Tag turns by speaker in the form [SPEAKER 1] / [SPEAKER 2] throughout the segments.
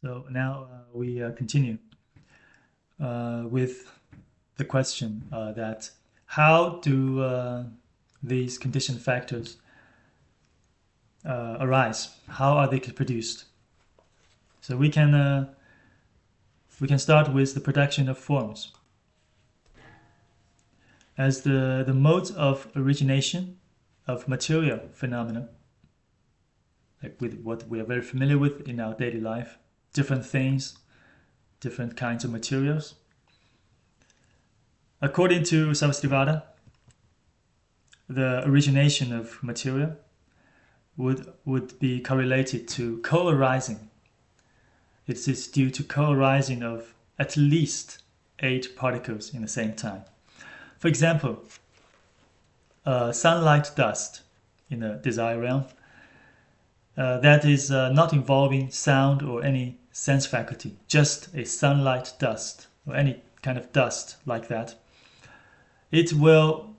[SPEAKER 1] So now we continue with the question that how do these condition factors arise? How are they produced? So we can start with the production of forms as the modes of origination of material phenomena, like with what we are very familiar with in our daily life, different things, different kinds of materials. According to Sarvastivada, the origination of material would be correlated to co-arising. It is due to co-arising of at least 8 particles in the same time. For example, sunlight dust in the desire realm that is not involving sound or any sense faculty, just a sunlight dust or any kind of dust like that. It will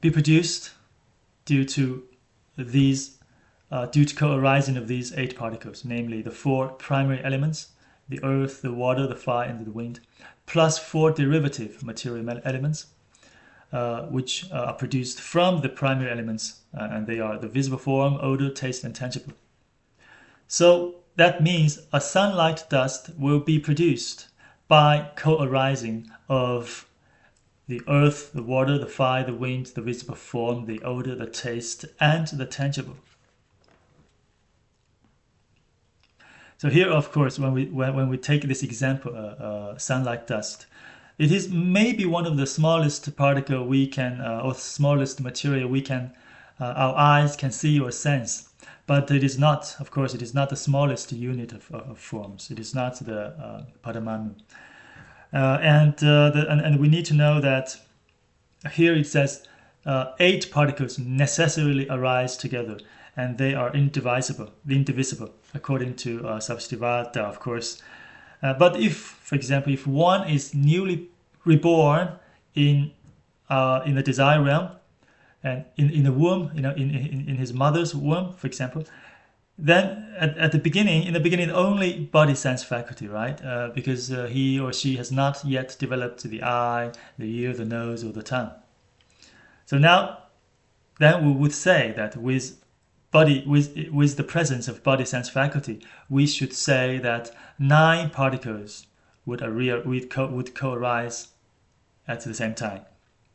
[SPEAKER 1] be produced due to co-arising of these 8 particles, namely the 4 primary elements, the earth, the water, the fire, and the wind, plus 4 derivative material elements, which are produced from the primary elements, and they are the visible form, odor, taste, and tangible. So that means a sunlight dust will be produced by co-arising of the earth, the water, the fire, the wind, the visible form, the odor, the taste, and the tangible. So here, of course, when we take this example, sunlight dust, it is maybe one of the smallest particle we can, or smallest material we can, our eyes can see or sense. But it is not, of course, it is not the smallest unit of forms. It is not the Paramanu. And we need to know that here it says 8 particles necessarily arise together, and they are indivisible, according to Sarvastivada, of course. But if, for example, if one is newly reborn in the desire realm, and in the womb, in his mother's womb, for example, then in the beginning, only body sense faculty, right? Because he or she has not yet developed the eye, the ear, the nose, or the tongue. So now, then we would say that with the presence of body sense faculty, we should say that 9 particles would co-arise at the same time.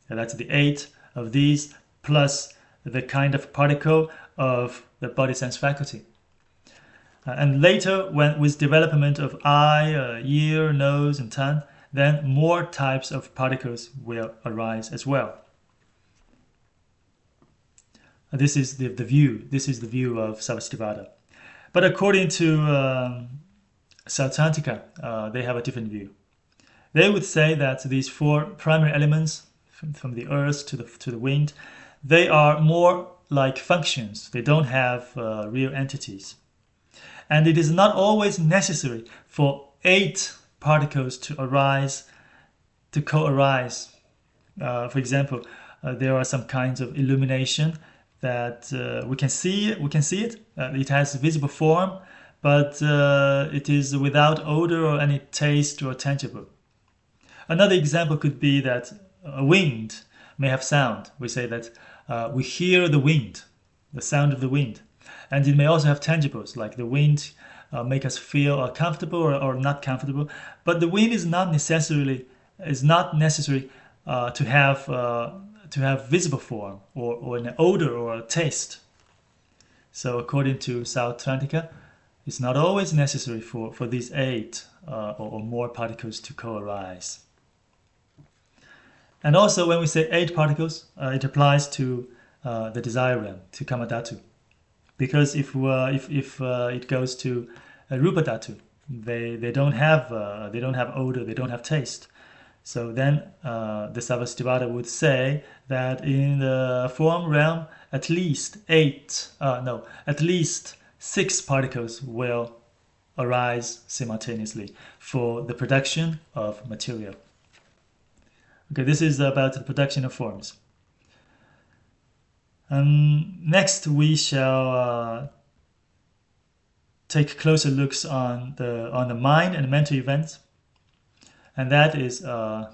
[SPEAKER 1] So that's the 8 of these plus the kind of particle of the body sense faculty. And later, with development of eye, ear, nose, and tongue, then more types of particles will arise as well. This is the view. This is the view of Sarvastivada. But according to Sautrantika, they have a different view. They would say that these 4 primary elements, from the earth to the wind, they are more like functions. They don't have real entities. And it is not always necessary for 8 particles to co-arise. For example, there are some kinds of illumination that we can see it. It has visible form, but it is without odor or any taste or tangible. Another example could be that a wind may have sound. We say that we hear the wind, the sound of the wind. And it may also have tangibles, like the wind make us feel comfortable or not comfortable. But the wind is not necessary to have visible form or an odor or a taste. So according to Sautrantika, it's not always necessary for these 8 or more particles to co-arise. And also when we say 8 particles, it applies to the desire realm, to Kamadhatu. Because if it goes to Rupa Dhatu, they don't have odor, they don't have taste. So then the Sarvastivada would say that in the form realm, at least 6 particles will arise simultaneously for the production of material. Okay, this is about the production of forms. Next we shall take closer looks on the mind and mental events, and that is a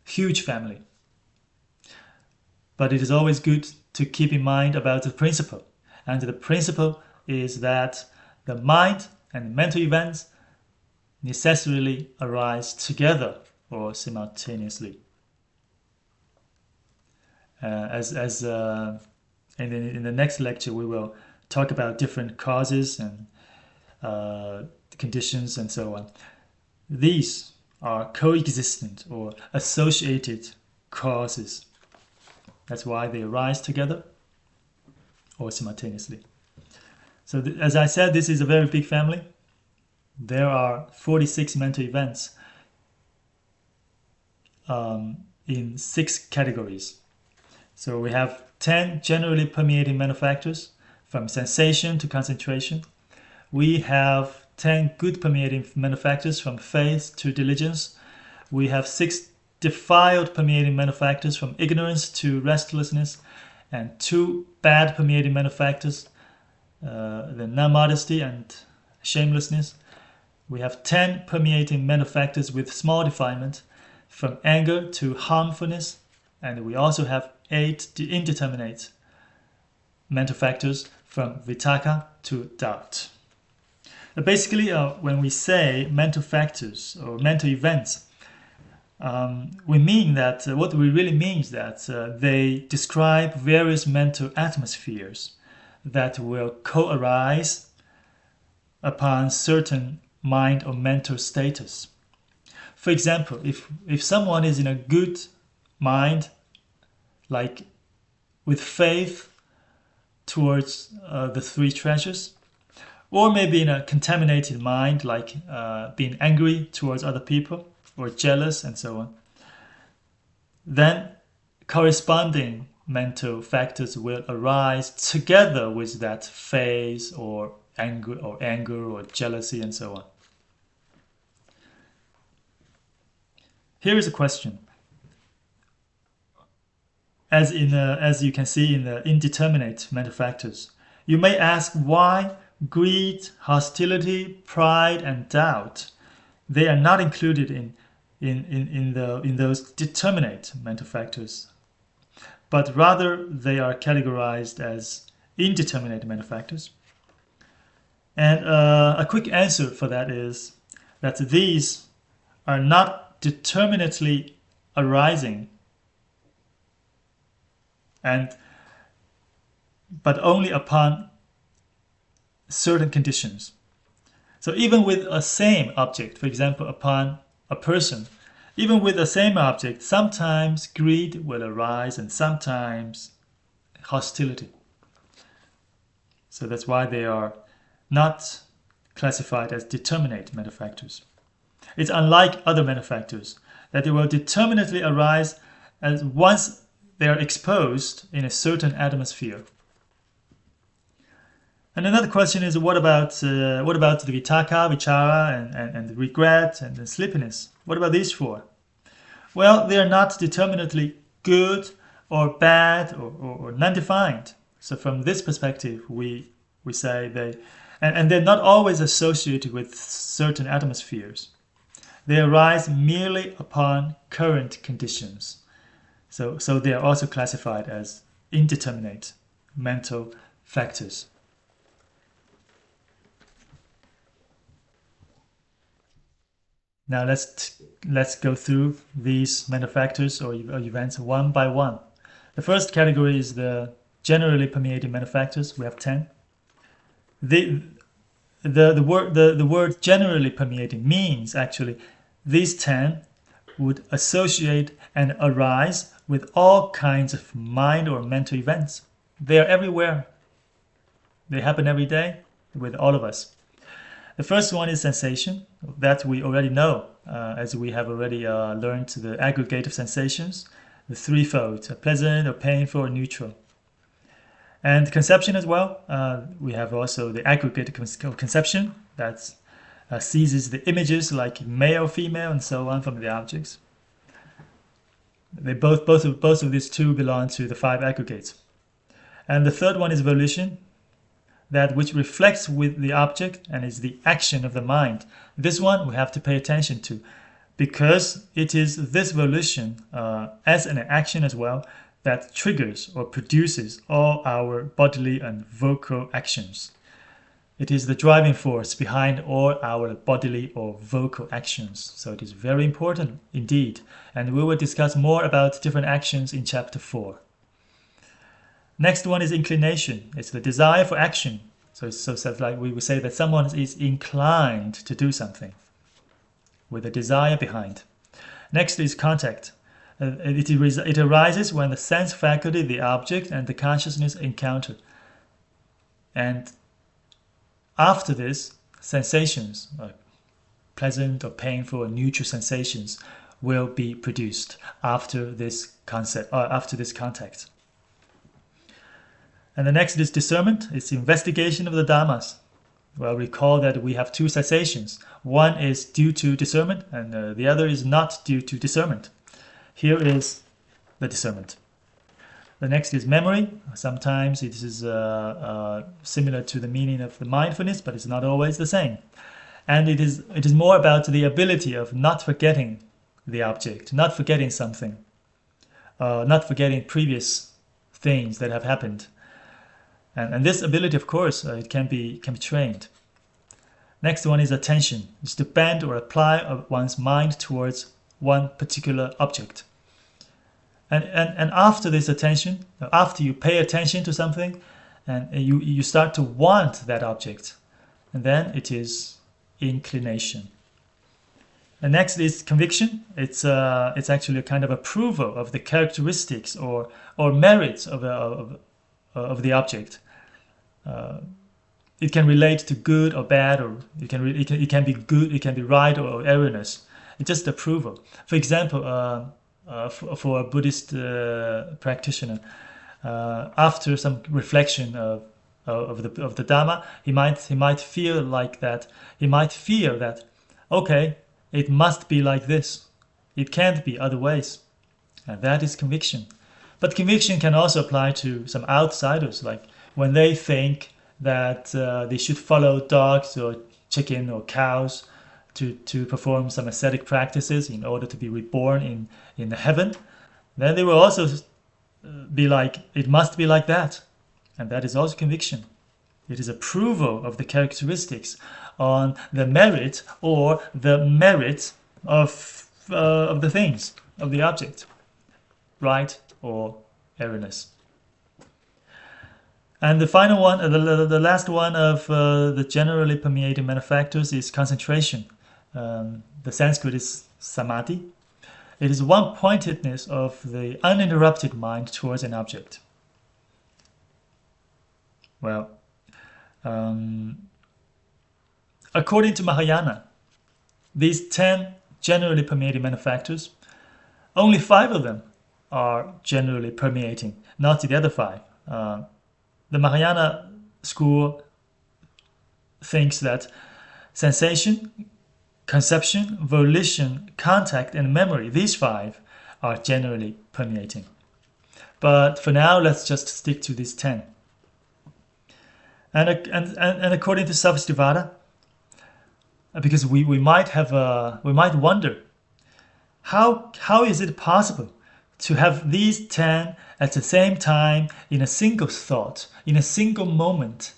[SPEAKER 1] huge family. But it is always good to keep in mind about the principle, and the principle is that the mind and mental events necessarily arise together or simultaneously. In the next lecture, we will talk about different causes and conditions and so on. These are coexistent or associated causes. That's why they arise together or simultaneously. So as I said, this is a very big family. There are 46 mental events in 6 categories. So we have 10 generally permeating mental factors, from sensation to concentration. We have 10 good permeating mental factors, from faith to diligence. We have 6 defiled permeating mental factors, from ignorance to restlessness, and 2 bad permeating mental factors, the non-modesty and shamelessness. We have 10 permeating mental factors with small defilement, from anger to harmfulness, and we also have 8 indeterminate mental factors, from vitakka to doubt. Basically, when we say mental factors or mental events, we mean that what we really mean is that they describe various mental atmospheres that will co-arise upon certain mind or mental status. For example, if someone is in a good mind, like with faith towards the 3 treasures, or maybe in a contaminated mind, like being angry towards other people or jealous and so on, then corresponding mental factors will arise together with that faith or anger or jealousy and so on. Here is a question. As you can see in the indeterminate mental factors, you may ask why greed, hostility, pride, and doubt, they are not included in those determinate mental factors, but rather they are categorized as indeterminate mental factors. And a quick answer for that is that these are not determinately arising, but only upon certain conditions. So even with a same object, for example, upon a person, even with the same object, sometimes greed will arise and sometimes hostility. So that's why they are not classified as determinate mental factors. It's unlike other mental factors that they will determinately arise as once they are exposed in a certain atmosphere. And another question is, what about the vitakka, vichara, and the regret and the sleepiness? What about these 4? Well, they are not determinately good or bad or non-defined. So from this perspective, we say and they're not always associated with certain atmospheres. They arise merely upon current conditions. So they are also classified as indeterminate mental factors. Now let's go through these mental factors or events one by one. The first category is the generally permeating mental factors. We have 10. The word generally permeating means actually these 10 would associate and arise with all kinds of mind or mental events. They are everywhere. They happen every day with all of us. The first one is sensation. That we already know, as we have already learned the aggregate of sensations, the threefold, pleasant or painful or neutral. And conception as well. We have also the aggregate conception that seizes the images like male, female, and so on from the objects. They both of these 2 belong to the 5 aggregates. And the third one is volition. that which reflects with the object and is the action of the mind. This one we have to pay attention to, because it is this volition as an action as well that triggers or produces all our bodily and vocal actions. It is the driving force behind all our bodily or vocal actions. So it is very important indeed. And we will discuss more about different actions in chapter 4. Next one is inclination. It's the desire for action. So like we would say that someone is inclined to do something with a desire behind. Next is contact. It arises when the sense faculty, the object, and the consciousness encounter. And after this, sensations, like pleasant or painful or neutral sensations, will be produced after this contact. And the next is discernment. It's investigation of the dhammas. Well, recall that we have two cessations. One is due to discernment, and the other is not due to discernment. Here is the discernment. The next is memory. Sometimes it is similar to the meaning of the mindfulness, but it's not always the same. And it is more about the ability of not forgetting the object, not forgetting something, not forgetting previous things that have happened. And this ability, of course, it can be trained. Next one is attention. It's to bend or apply one's mind towards one particular object. And after this attention, after you pay attention to something, and you start to want that object, and then it is inclination. And next is conviction. It's actually a kind of approval of the characteristics or merits of the object. It can relate to good or bad, or it can be good, it can be right or erroneous. It's just approval. For example, for a Buddhist practitioner, after some reflection of the Dhamma, he might feel like that. He might feel that, okay, it must be like this. It can't be other ways, and that is conviction. But conviction can also apply to some outsiders, like when they think that they should follow dogs or chicken or cows to perform some ascetic practices in order to be reborn in the heaven, then they will also be like, it must be like that. And that is also conviction. It is approval of the characteristics on the merit or the merit of the things, of the object, right or erroneous. And the final one, the last one of the generally permeating manufactors is concentration. The Sanskrit is samadhi. It is one-pointedness of the uninterrupted mind towards an object. Well, according to Mahayana, these 10 generally permeating manufactors, only 5 of them are generally permeating, not the other 5. The Mahayana school thinks that sensation, conception, volition, contact, and memory, these 5 are generally permeating. But for now, let's just stick to these 10. And according to Savastivada, because we might wonder, how is it possible to have these 10 at the same time in a single thought, in a single moment?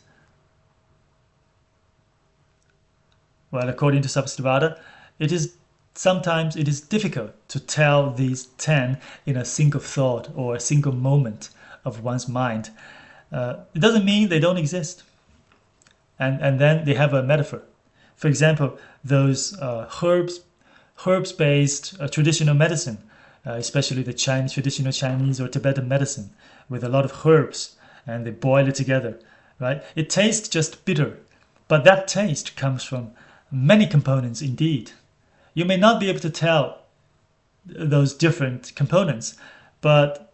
[SPEAKER 1] Well, according to Savastivada, sometimes it is difficult to tell these 10 in a single thought or a single moment of one's mind. It doesn't mean they don't exist. And then they have a metaphor. For example, those herbs-based traditional medicine, especially the traditional Chinese or Tibetan medicine, with a lot of herbs, and they boil it together, right? It tastes just bitter, but that taste comes from many components indeed. You may not be able to tell those different components, but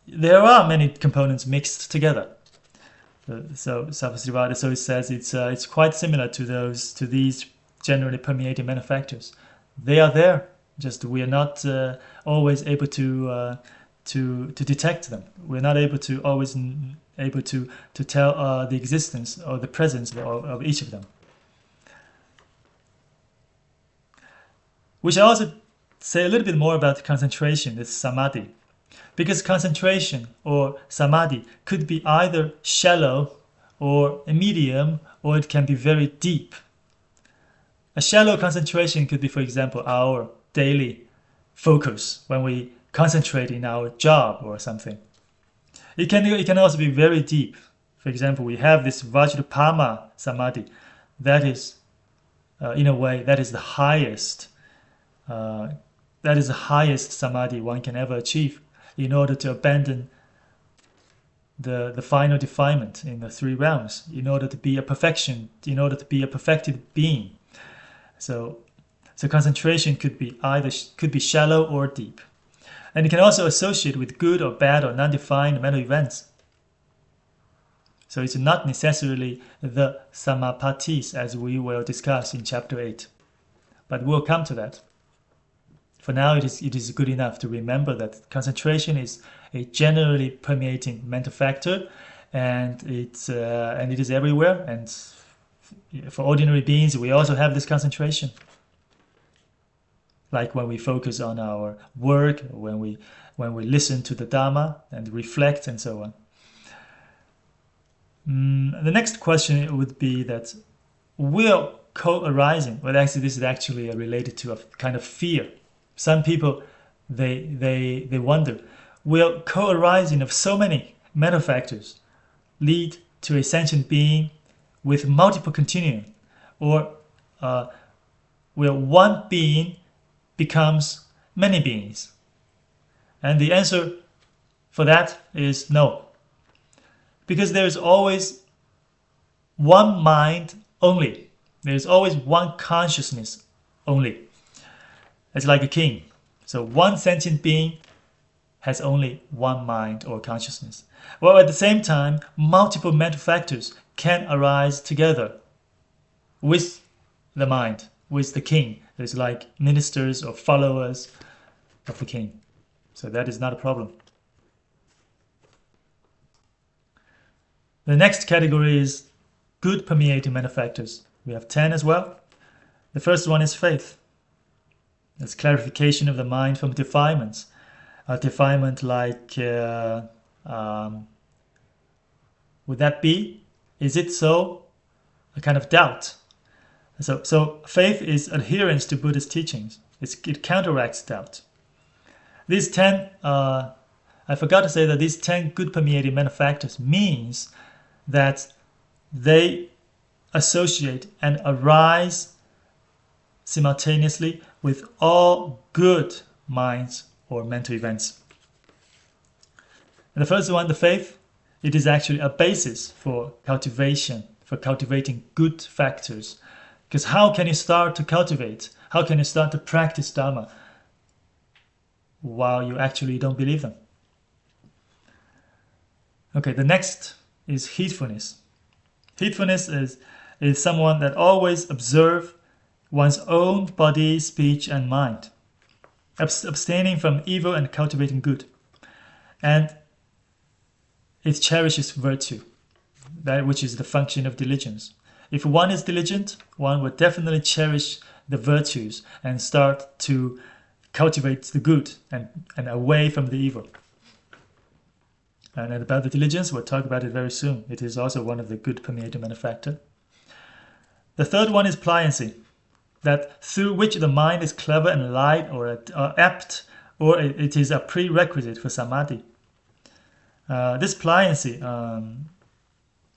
[SPEAKER 1] there are many components mixed together. So Savastivada, so it says it's quite similar to these generally permeating manufactures. They are there, just we are not always able to detect them. We're not able to always able to tell the existence or the presence of each of them. We should also say a little bit more about concentration, this samadhi. Because concentration or samadhi could be either shallow or a medium, or it can be very deep. A shallow concentration could be, for example, our daily focus when we concentrate in our job or something. It can also be very deep. For example, we have this Vajrapama samadhi. That is, in a way, that is the highest. That is the highest samadhi one can ever achieve in order to abandon the final defilement in the three realms, in order to be a perfection, in order to be a perfected being. So concentration could be shallow or deep. And it can also associate with good or bad or non-defined mental events. So it's not necessarily the samapatis as we will discuss in chapter 8. But we'll come to that. For now, it is good enough to remember that concentration is a generally permeating mental factor, and it is everywhere. And for ordinary beings, we also have this concentration. Like when we focus on our work, when we listen to the Dharma and reflect and so on. The next question would be that will co-arising, well actually this is actually related to a kind of fear. Some people, they wonder, will co-arising of so many mental factors lead to a sentient being with multiple continuum, or will one being becomes many beings? And the answer for that is no. Because there is always one mind only. There is always one consciousness only. It's like a king. So one sentient being has only one mind or consciousness. Well, at the same time, multiple mental factors can arise together with the mind, with the king. There's like ministers or followers of the king. So that is not a problem. The next category is good permeating mental factors. We have 10 as well. The first one is faith. That's clarification of the mind from defilements. A defilement like, would that be? Is it so? A kind of doubt. So faith is adherence to Buddha's teachings. It counteracts doubt. These 10, I forgot to say that these 10 good permeating mental factors means that they associate and arise simultaneously with all good minds or mental events. And the first one, the faith, it is actually a basis for cultivation, for cultivating good factors. Because how can you start to cultivate? How can you start to practice Dharma while you actually don't believe them? Okay, the next is heedfulness. Heedfulness is someone that always observe one's own body, speech, and mind, abstaining from evil and cultivating good. And it cherishes virtue, that which is the function of diligence. If one is diligent, one will definitely cherish the virtues and start to cultivate the good and away from the evil. And about the diligence, we'll talk about it very soon. It is also one of the good permeating mental factor. The third one is pliancy, that through which the mind is clever and light or apt, or it is a prerequisite for samadhi. This pliancy,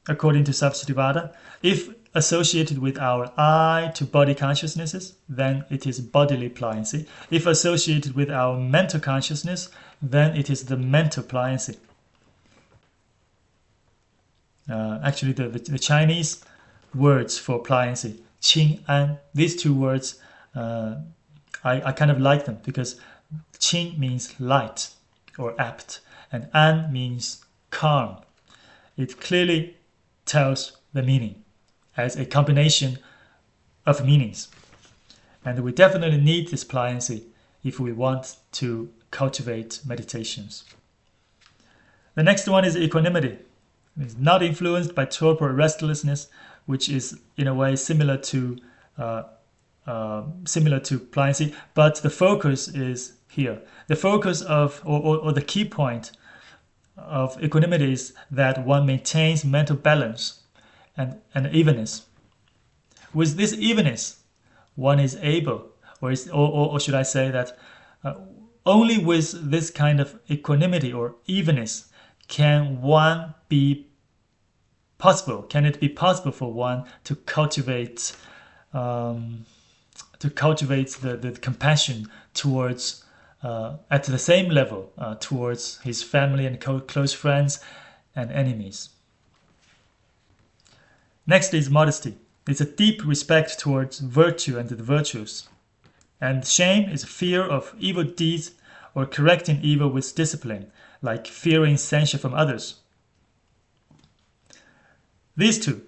[SPEAKER 1] according to Subsiddhivada, if associated with our I-2 body consciousnesses, then it is bodily pliancy. If associated with our mental consciousness, then it is the mental pliancy. Actually, the Chinese words for pliancy, qing, an, these two words, I kind of like them because qing means light or apt, and an means calm. It clearly tells the meaning as a combination of meanings. And we definitely need this pliancy if we want to cultivate meditations. The next one is equanimity. It's not influenced by torpor or restlessness, which is in a way similar to pliancy, but the focus is here. The focus of, or the key point of equanimity is that one maintains mental balance and evenness. With this evenness, one is able, or should I say that only with this kind of equanimity or evenness can it be possible for one to cultivate the compassion towards at the same level towards his family and close friends and enemies. Next is modesty. It's a deep respect towards virtue and the virtuous. And shame is fear of evil deeds or correcting evil with discipline, like fearing censure from others. These two,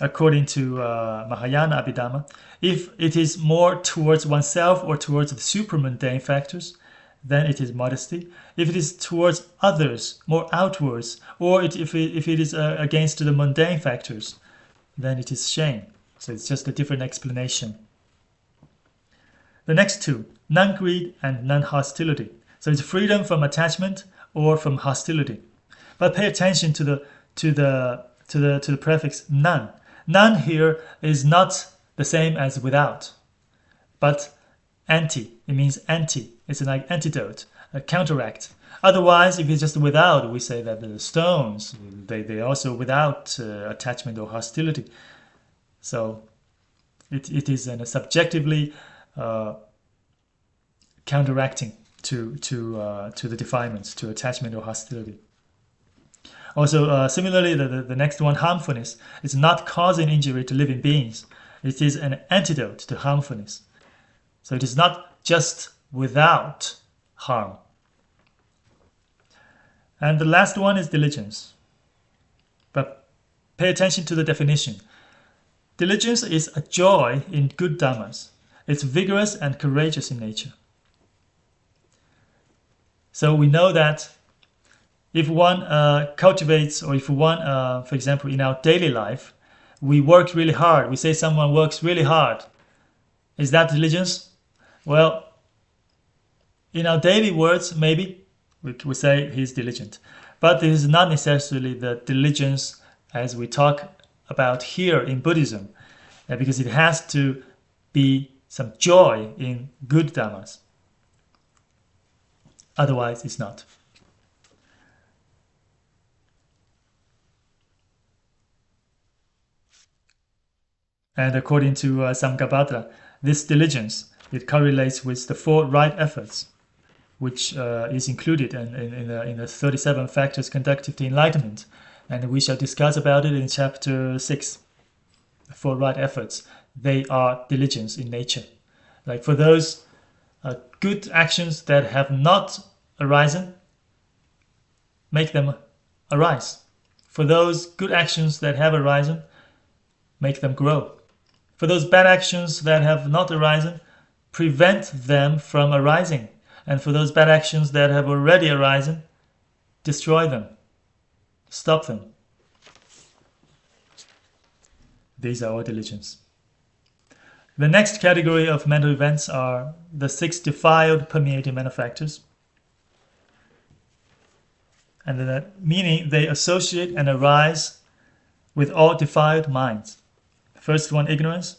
[SPEAKER 1] according to Mahayana Abhidhamma, if it is more towards oneself or towards the supramundane factors, then it is modesty. If it is towards others, more outwards, or if it is against the mundane factors, then it is shame. So it's just a different explanation. The next two, non-greed and non-hostility. So it's freedom from attachment or from hostility. But pay attention to the prefix non. Non here is not the same as without, but anti. It means anti. It's like antidote, a counteract. Otherwise, if it's just without, we say that the stones, they also without attachment or hostility. So it is a subjectively counteracting to the defilements, to attachment or hostility. Also, similarly, the next one, harmfulness, is not causing injury to living beings. It is an antidote to harmfulness. So it is not just without harm. And the last one is diligence. But pay attention to the definition. Diligence is a joy in good dhammas. It's vigorous and courageous in nature. So we know that if one cultivates, or if one, for example, in our daily life, we work really hard. We say someone works really hard. Is that diligence? Well, in our daily words, maybe we say he's diligent. But this is not necessarily the diligence as we talk about here in Buddhism, because it has to be some joy in good dhammas. Otherwise, it's not. And according to Samgabhadra, this diligence, it correlates with the 4 right efforts, which is included in the 37 factors conducive to enlightenment. And we shall discuss about it in chapter 6. The 4 right efforts, they are diligence in nature. Like for those good actions that have not arisen, make them arise. For those good actions that have arisen, make them grow. For those bad actions that have not arisen, prevent them from arising. And for those bad actions that have already arisen, destroy them. Stop them. These are all diligence. The next category of mental events are the 6 defiled permeating mental factors. And that meaning they associate and arise with all defiled minds. First one, ignorance,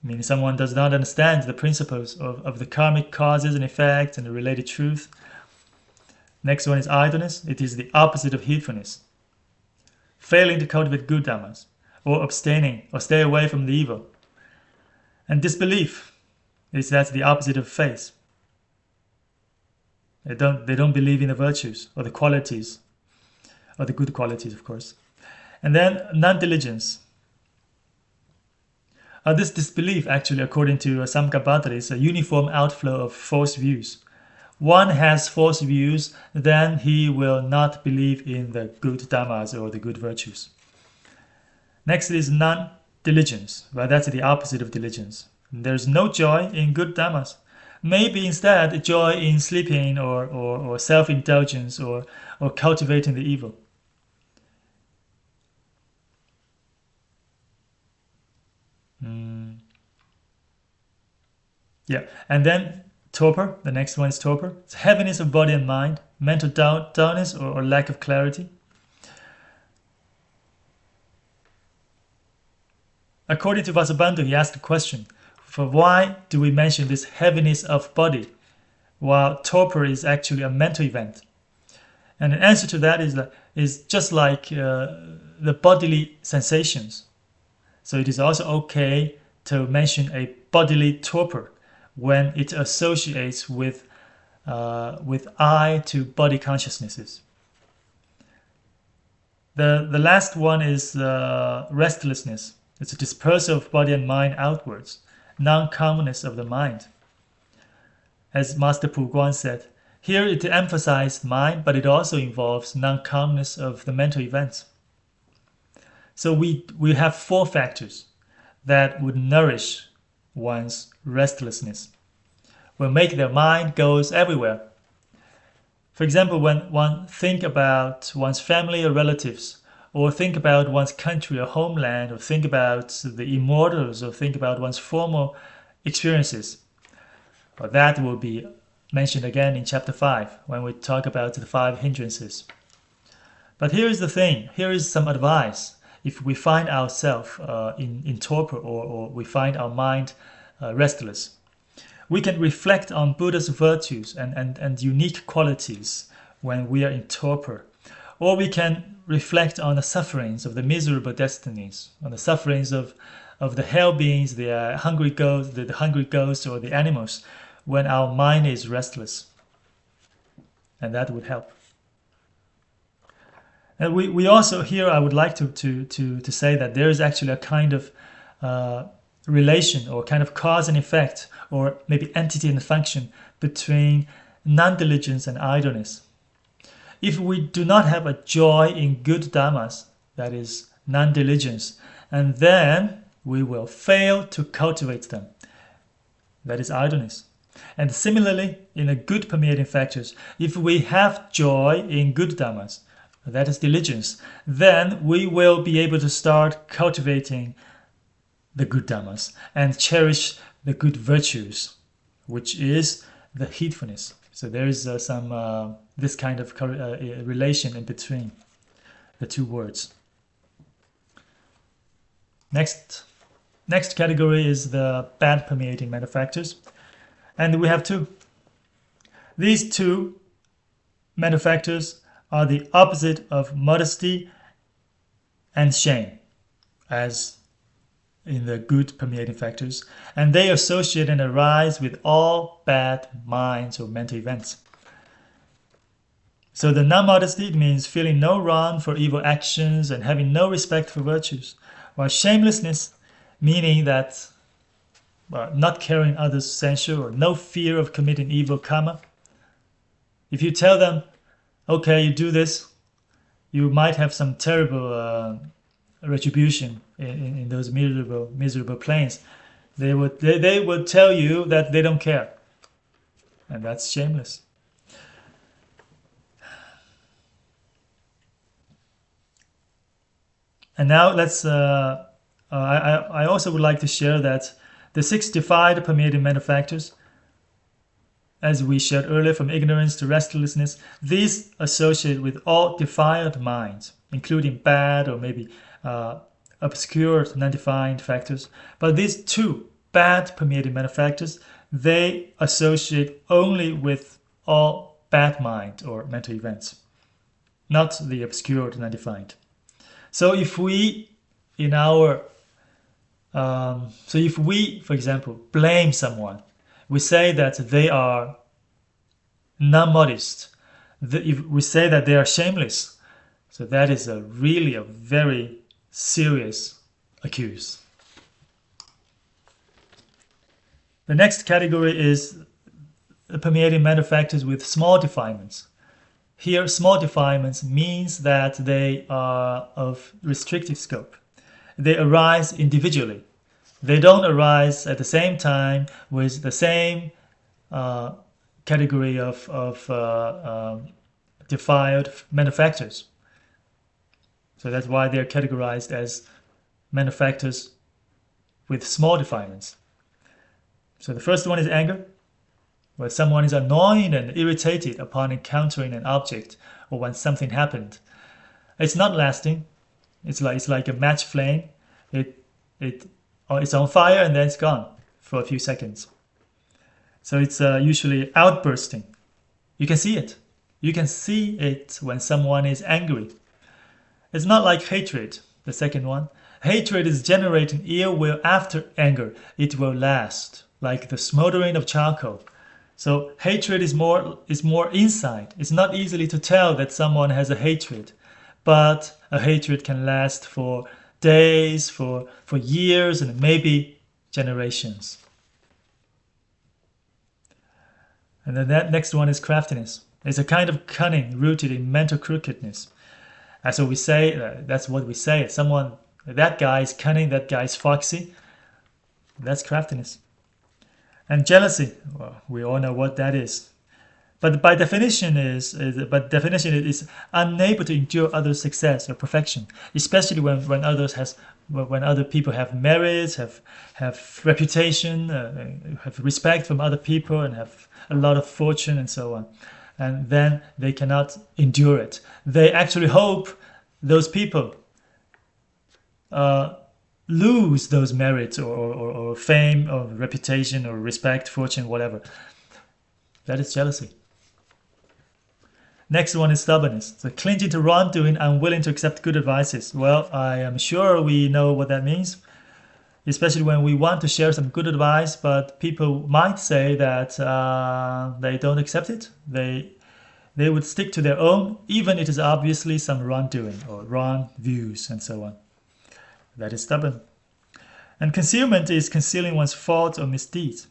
[SPEAKER 1] meaning someone does not understand the principles of the karmic causes and effects and the related truth. Next one is idleness. It is the opposite of heedfulness. Failing to cultivate good dhammas, or abstaining, or stay away from the evil. And disbelief is that's the opposite of faith. They don't believe in the virtues or the qualities, or the good qualities, of course. And then non-diligence. This disbelief, actually, according to Samgabhadra, is a uniform outflow of false views. One has false views, then he will not believe in the good dhammas or the good virtues. Next is non-diligence. Well, that's the opposite of diligence. There's no joy in good dhammas. Maybe instead joy in sleeping or self-indulgence or cultivating the evil. Yeah, and then torpor. The next one is torpor. It's heaviness of body and mind, mental dullness or lack of clarity. According to Vasubandhu, he asked the question, for why do we mention this heaviness of body while torpor is actually a mental event? And the answer to that is just like the bodily sensations. So it is also okay to mention a bodily torpor when it associates with I-2 body consciousnesses. The last one is restlessness. It's a dispersal of body and mind outwards, non-calmness of the mind. As Master Pu Guan said, here it emphasized mind, but it also involves non-calmness of the mental events. So we have 4 factors that would nourish one's restlessness, will make their mind goes everywhere. For example, when one think about one's family or relatives, or think about one's country or homeland, or think about the immortals, or think about one's former experiences, well, that will be mentioned again in chapter 5 when we talk about the 5 hindrances. But here is the thing, here is some advice. If we find ourselves in torpor or we find our mind restless, we can reflect on Buddha's virtues and unique qualities when we are in torpor. Or we can reflect on the sufferings of the miserable destinies, on the sufferings of the hell beings, the hungry ghosts or the animals when our mind is restless. And that would help. And we also here, I would like to say that there is actually a kind of relation or kind of cause and effect or maybe entity and function between non-diligence and idleness. If we do not have a joy in good dhammas, that is non-diligence, and then we will fail to cultivate them, that is idleness. And similarly, in the good permeating factors, if we have joy in good dhammas, that is diligence, then we will be able to start cultivating the good dhammas and cherish the good virtues, which is the heedfulness. So there is some this kind of relation in between the 2 words. Next category is the bad permeating mental factors, and we have 2. These 2 mental factors are the opposite of modesty and shame, as in the good permeating factors, and they associate and arise with all bad minds or mental events. So the non-modesty means feeling no wrong for evil actions and having no respect for virtues, while shamelessness meaning that not caring others' censure or no fear of committing evil karma. If you tell them, okay, you do this, you might have some terrible retribution in those miserable planes. They would tell you that they don't care, and that's shameless. And now let's. I also would like to share that the 6 defiled permeating mental factors, as we shared earlier, from ignorance to restlessness, these associate with all defiled minds, including bad or maybe obscure, non-defined factors. But these 2 bad permeating mental factors, they associate only with all bad mind or mental events, not the obscure, non-defined. So if we, for example, blame someone, we say that they are non-modest. If we say that they are shameless, so that is really a very serious accuse. The next category is permeating mental factors with small defilements. Here, small defilements means that they are of restrictive scope. They arise individually. They don't arise at the same time with the same category of defiled mental factors. So that's why they're categorized as mental factors with small defilements. So the first one is anger, where someone is annoyed and irritated upon encountering an object or when something happened. It's not lasting. It's like a match flame. It it it's on fire and then it's gone for a few seconds. So it's usually outbursting. You can see it. You can see it when someone is angry. It's not like hatred, the second one. Hatred is generating ill will after anger. It will last, like the smoldering of charcoal. So hatred is more inside. It's not easily to tell that someone has a hatred, but a hatred can last for days, for years, and maybe generations. And then that next one is craftiness. It's a kind of cunning rooted in mental crookedness. And so we say, that's what we say. Someone, that guy is cunning, that guy is foxy. That's craftiness. And jealousy, well, we all know what that is. But by definition it is unable to endure others' success or perfection, especially when when other people have merits, have reputation, have respect from other people, and have a lot of fortune and so on. And then they cannot endure it. They actually hope those people lose those merits or fame or reputation or respect, fortune, whatever. That is jealousy. Next one is stubbornness. So clinging to wrongdoing, unwilling to accept good advices. Well, I am sure we know what that means, especially when we want to share some good advice, but people might say that they don't accept it. They would stick to their own, even it is obviously some wrongdoing or wrong views and so on. That is stubborn. And concealment is concealing one's faults or misdeeds.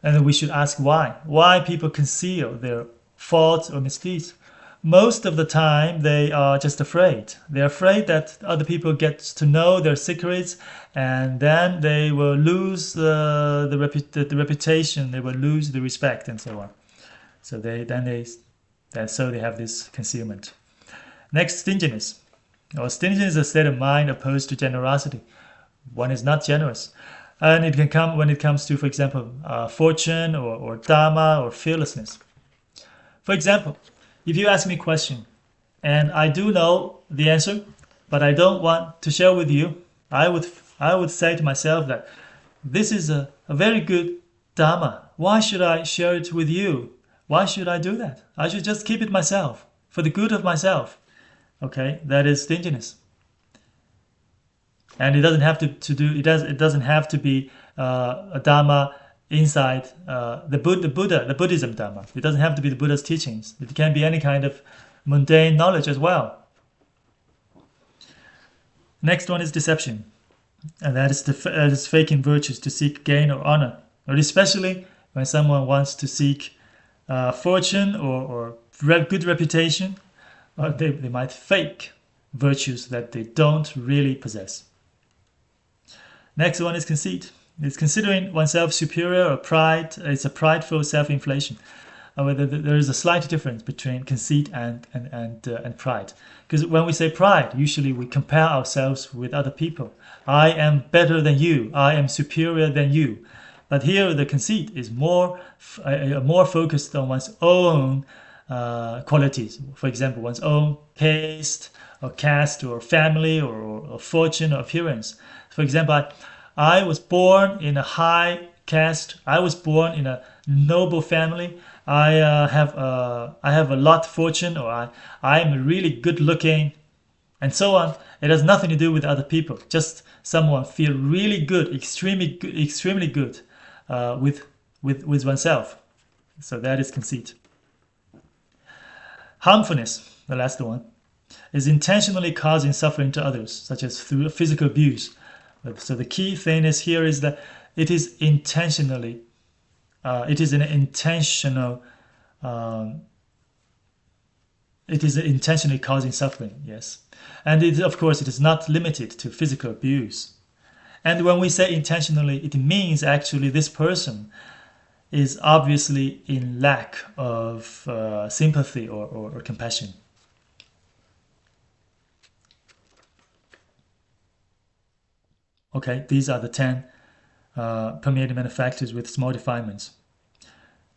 [SPEAKER 1] And we should ask why. Why people conceal their faults or misdeeds? Most of the time they are just afraid. They're afraid that other people get to know their secrets, and then they will lose the reputation, they will lose the respect and so on. So they have this concealment. Next, stinginess. Stinginess is a state of mind opposed to generosity. One is not generous. And it can come when it comes to, for example, fortune or dharma or fearlessness. For example, if you ask me a question and I do know the answer, but I don't want to share with you, I would say to myself that this is a very good dharma. Why should I share it with you? Why should I do that? I should just keep it myself for the good of myself. Okay, that is stinginess. And it doesn't have it doesn't have to be a dharma inside the Buddhism dharma. It doesn't have to be the Buddha's teachings. It can be any kind of mundane knowledge as well. Next one is deception, and that is faking virtues to seek gain or honor, or especially when someone wants to seek fortune or good reputation, or they might fake virtues that they don't really possess. Next one is conceit. It's considering oneself superior or pride. It's a prideful self-inflation. There is a slight difference between conceit and pride. Because when we say pride, usually we compare ourselves with other people. I am better than you. I am superior than you. But here the conceit is more focused on one's own qualities. For example, one's own taste or caste or family or fortune or appearance. For example, I was born in a high caste. I was born in a noble family. I have a lot of fortune, or I am really good looking, and so on. It has nothing to do with other people. Just someone feel really good, extremely good with oneself. So that is conceit. Harmfulness, the last one, is intentionally causing suffering to others, such as through physical abuse. So the key thing here is that it is intentionally, it is intentionally causing suffering, yes. And of course, it is not limited to physical abuse. And when we say intentionally, it means actually this person is obviously in lack of sympathy or compassion. Okay, these are the 10 permeating mental factors with small defilements.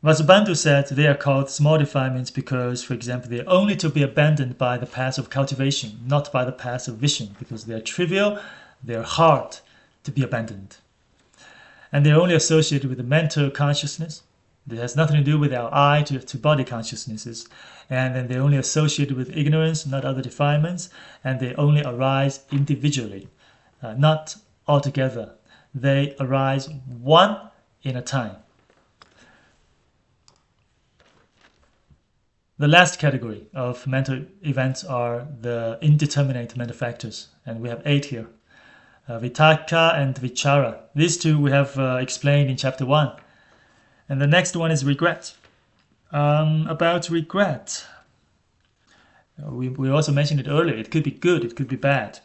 [SPEAKER 1] Vasubandhu said they are called small defilements because, for example, they are only to be abandoned by the path of cultivation, not by the path of vision, because they are trivial, they are hard to be abandoned. And they are only associated with the mental consciousness. It has nothing to do with our eye to body consciousnesses. And then they're only associated with ignorance, not other defilements, and they only arise individually, not altogether. They arise one in a time. The last category of mental events are the indeterminate mental factors, and we have 8 here. Vitaka and Vichara. These two we have explained in chapter 1. And the next one is regret. About regret, we also mentioned it earlier. It could be good, it could be bad.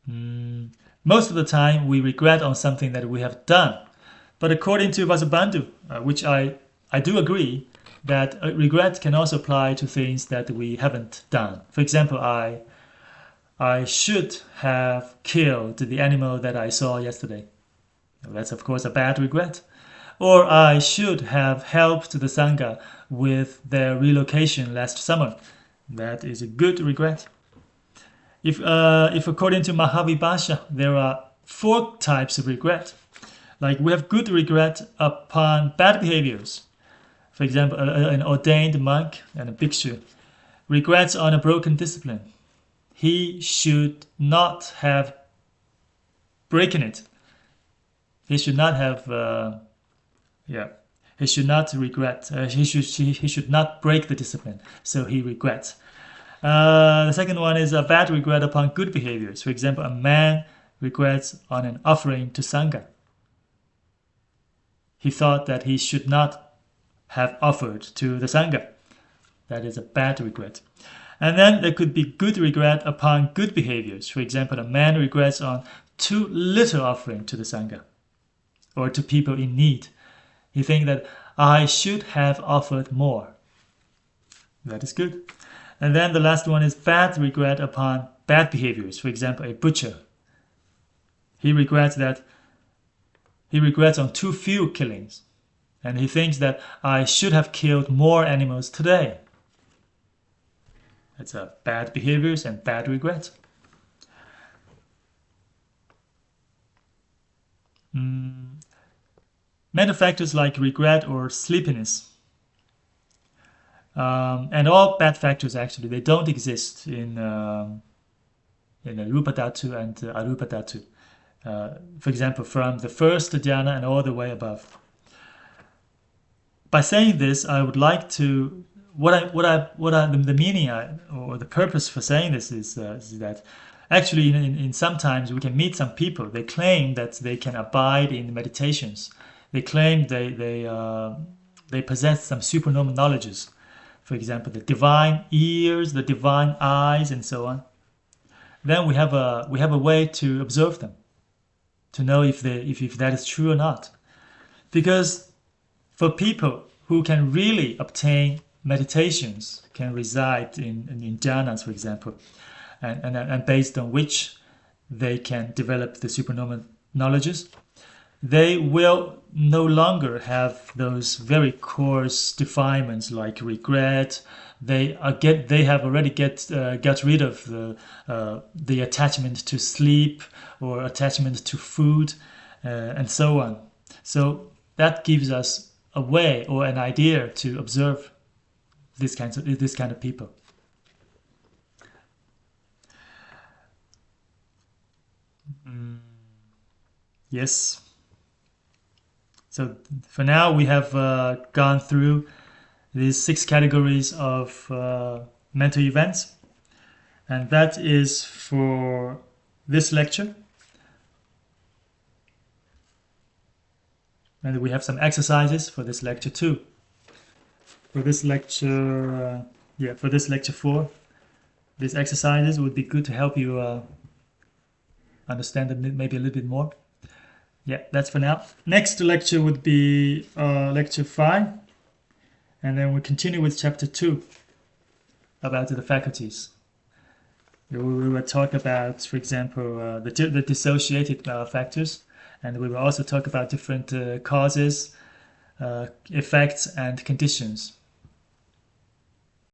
[SPEAKER 1] Most of the time we regret on something that we have done. But according to Vasubandhu, which I do agree, that regret can also apply to things that we haven't done. For example, I should have killed the animal that I saw yesterday. That's of course a bad regret. Or I should have helped the Sangha with their relocation last summer. That is a good regret. If according to Mahavibhasha, there are 4 types of regret. Like we have good regret upon bad behaviors. For example, an ordained monk and a bhikshu regrets on a broken discipline. He should not have broken it. He should not have, he should not regret. He should not break the discipline. So he regrets. The second one is a bad regret upon good behaviors. For example, a man regrets on an offering to Sangha. He thought that he should not have offered to the Sangha. That is a bad regret. And then there could be good regret upon good behaviors. For example, a man regrets on too little offering to the Sangha or to people in need. He thinks that I should have offered more. That is good. And then the last one is bad regret upon bad behaviors. For example, a butcher. He regrets on too few killings. And he thinks that I should have killed more animals today. That's bad behaviors and bad regrets. Mental factors like regret or sleepiness. And all bad factors actually, they don't exist in Rupa Dhatu and Arupa Dhatu. For example, from the first dhyana and all the way above. By saying this, I would like to the meaning or the purpose for saying this is that actually in sometimes we can meet some people. They claim that they can abide in meditations. They claim they possess some supernormal knowledges. For example, the divine ears, the divine eyes, and so on. Then we have a way to observe them, to know if that is true or not. Because for people who can really obtain meditations, can reside in jhanas, for example, and based on which they can develop the supernormal knowledges, they will no longer have those very coarse defilements like regret. They have already got rid of the attachment to sleep or attachment to food, and so on. So that gives us a way or an idea to observe this kind of people. Yes. So for now we have gone through these 6 categories of mental events, and that is for this lecture. And we have some exercises for this lecture too. For this lecture, for this lecture 4, these exercises would be good to help you understand them maybe a little bit more. Yeah, that's for now. Next lecture would be lecture 5, and then we continue with chapter 2 about the faculties. We will talk about, for example, the dissociated factors, and we will also talk about different causes, effects, and conditions.